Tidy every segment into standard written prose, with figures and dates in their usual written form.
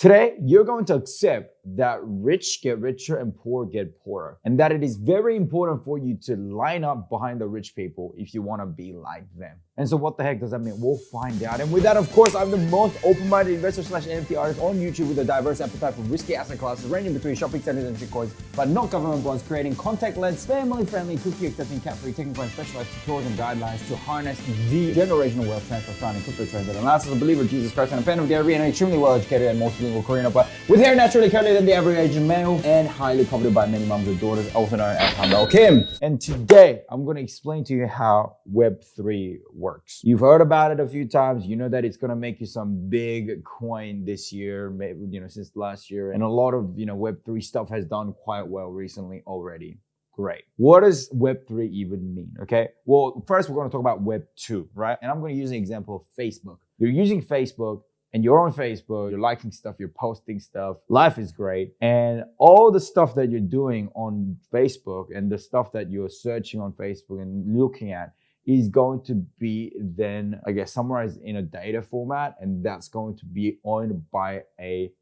Today, you're going to accept that rich get richer and poor get poorer, and that it is very important for you to line up behind the rich people if you want to be like them. And so what the heck does that mean? We'll find out. And with that, of course, I'm the most open-minded investor / NFT artist on YouTube with a diverse appetite for risky asset classes ranging between shopping centers and shitcoins, but not government bonds, creating contact-led, family-friendly, cookie-accepting, cat-free, technical and specialized tutorials and guidelines to harness the generational wealth transfer found in crypto trends that allows us a believer of Jesus Christ and a fan of Gary and an extremely well-educated and multilingual Korean opera with hair naturally curlier than the average Asian male and highly coveted by many moms and daughters, also known as Humble Kim. And today, I'm going to explain to you how Web3 works. You've heard about it a few times. You know that it's going to make you some big coin this year, maybe, since last year. And a lot of, Web3 stuff has done quite well recently already. Great. What does Web3 even mean? Okay. Well, first we're going to talk about Web 2, right? And I'm going to use an example of Facebook. You're using Facebook and you're on Facebook, you're liking stuff, you're posting stuff. Life is great. And all the stuff that you're doing on Facebook and the stuff that you're searching on Facebook and looking at is going to be then, summarized in a data format. And that's going to be owned by a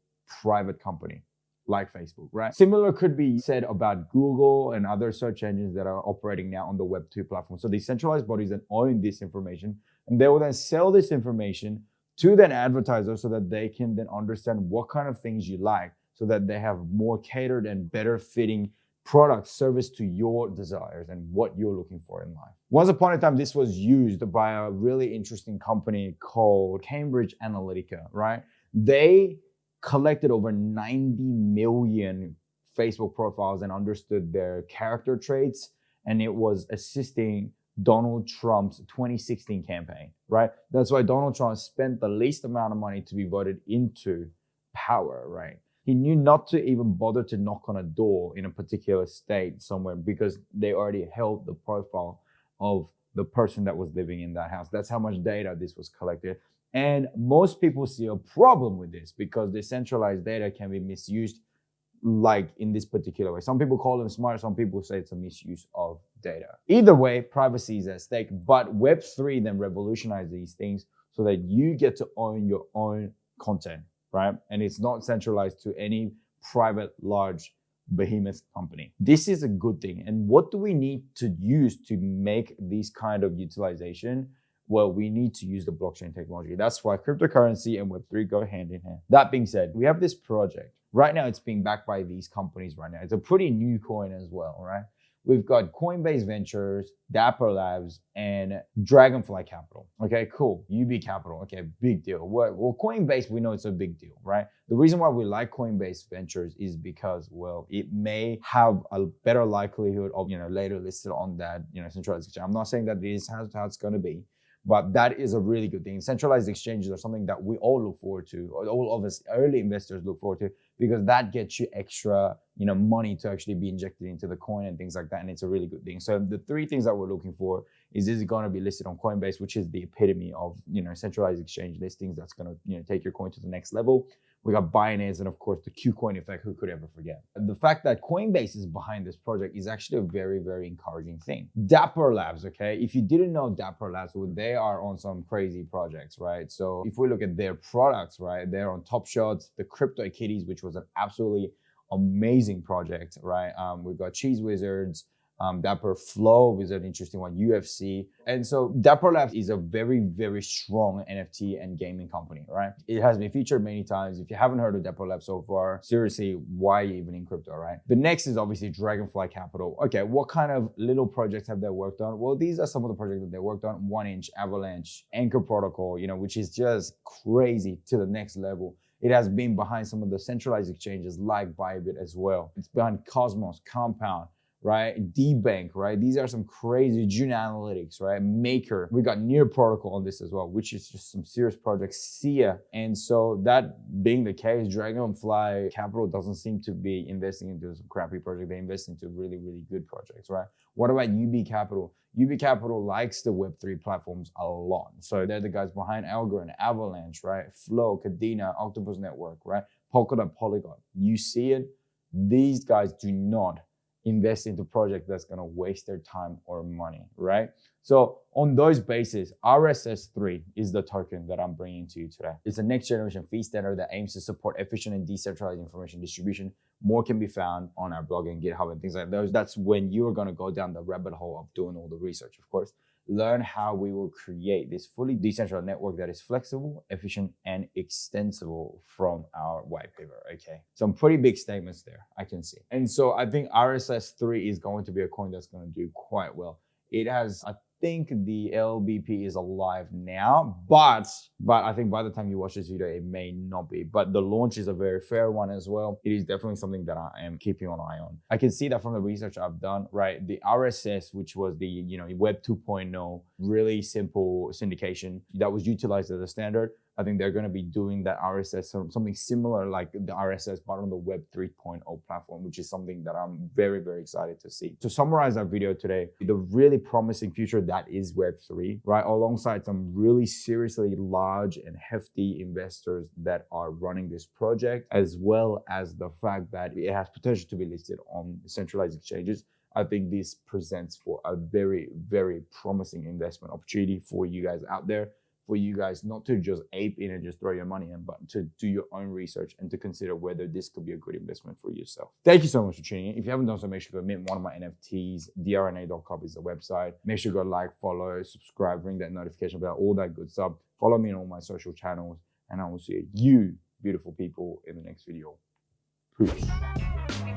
private company like Facebook, right? Similar could be said about Google and other search engines that are operating now on the Web 2 platform. So these centralized bodies that own this information, and they will then sell this information to then advertisers so that they can then understand what kind of things you like, so that they have more catered and better fitting product service to your desires and what you're looking for in life. Once upon a time, this was used by a really interesting company called Cambridge Analytica, right? They collected over 90 million Facebook profiles and understood their character traits, and it was assisting Donald Trump's 2016 campaign, right? That's why Donald Trump spent the least amount of money to be voted into power, right? He knew not to even bother to knock on a door in a particular state somewhere because they already held the profile of the person that was living in that house. That's how much data this was collected. And most people see a problem with this because the centralized data can be misused like in this particular way. Some people call them smart, some people say it's a misuse of data. Either way, privacy is at stake, but Web3 then revolutionized these things so that you get to own your own content, right? And it's not centralized to any private, large behemoth company. This is a good thing. And what do we need to use to make this kind of utilization? Well, we need to use the blockchain technology. That's why cryptocurrency and Web3 go hand in hand. That being said, we have this project. Right now, it's being backed by these companies right now. It's a pretty new coin as well, right? We've got Coinbase Ventures, Dapper Labs, and Dragonfly Capital. Okay, cool. Youbi Capital. Okay, big deal. Well, Coinbase, we know it's a big deal, right? The reason why we like Coinbase Ventures is because, well, it may have a better likelihood of, later listed on that, centralized exchange. I'm not saying that this is how it's going to be, but that is a really good thing. Centralized exchanges are something that we all look forward to, or all of us early investors look forward to, because that gets you extra, money to actually be injected into the coin and things like that. And it's a really good thing. So the three things that we're looking for is it going to be listed on Coinbase, which is the epitome of, centralized exchange listings that's going to, take your coin to the next level. We got Binance and of course the KuCoin effect, who could ever forget? The fact that Coinbase is behind this project is actually a very, very encouraging thing. Dapper Labs, okay? If you didn't know Dapper Labs, well, they are on some crazy projects, right? So if we look at their products, right, they're on Top Shots, the Crypto Kitties, which was an absolutely amazing project, right? We've got Cheese Wizards, Dapper Flow is an interesting one, UFC. And so Dapper Labs is a very, very strong NFT and gaming company, right? It has been featured many times. If you haven't heard of Dapper Labs so far, seriously, why even in crypto, right? The next is obviously Dragonfly Capital. Okay, what kind of little projects have they worked on? Well, these are some of the projects that they worked on. 1inch, Avalanche, Anchor Protocol, which is just crazy to the next level. It has been behind some of the centralized exchanges like ByBit as well. It's behind Cosmos, Compound, right? D-Bank, right? These are some crazy June Analytics, right? Maker. We got Near Protocol on this as well, which is just some serious projects. SIA. And so that being the case, Dragonfly Capital doesn't seem to be investing into some crappy project. They invest into really, really good projects, right? What about Youbi Capital? Youbi Capital likes the Web3 platforms a lot. So they're the guys behind Algorand, Avalanche, right? Flow, Cadena, Octopus Network, right? Polkadot, Polygon. You see it? These guys do not invest into project that's going to waste their time or money, right? So on those bases, RSS3 is the token that I'm bringing to you today. It's a next generation fee standard that aims to support efficient and decentralized information distribution. More can be found on our blog and GitHub and things like those. That's when you're going to go down the rabbit hole of doing all the research, of course. Learn how we will create this fully decentralized network that is flexible, efficient, and extensible from our white paper, okay? Some pretty big statements there, I can see. And so I think RSS3 is going to be a coin that's going to do quite well. It has, I think the LBP is alive now, but I think by the time you watch this video, it may not be. But the launch is a very fair one as well. It is definitely something that I am keeping an eye on. I can see that from the research I've done, right? The RSS, which was the Web 2.0, really simple syndication that was utilized as a standard. I think they're going to be doing that RSS, something similar like the RSS, but on the Web 3.0 platform, which is something that I'm very, very excited to see. To summarize our video today, the really promising future that is Web3, right? Alongside some really seriously large and hefty investors that are running this project, as well as the fact that it has potential to be listed on centralized exchanges. I think this presents for a very, very promising investment opportunity for you guys out there. For you guys not to just ape in and just throw your money in, but to do your own research and to consider whether this could be a good investment for yourself. Thank you so much for tuning in. If you haven't done so, make sure to mint one of my NFTs. drna.club is the website. Make sure to go like, follow, subscribe, ring that notification bell, all that good stuff. Follow me on all my social channels, and I will see you beautiful people in the next video. Peace.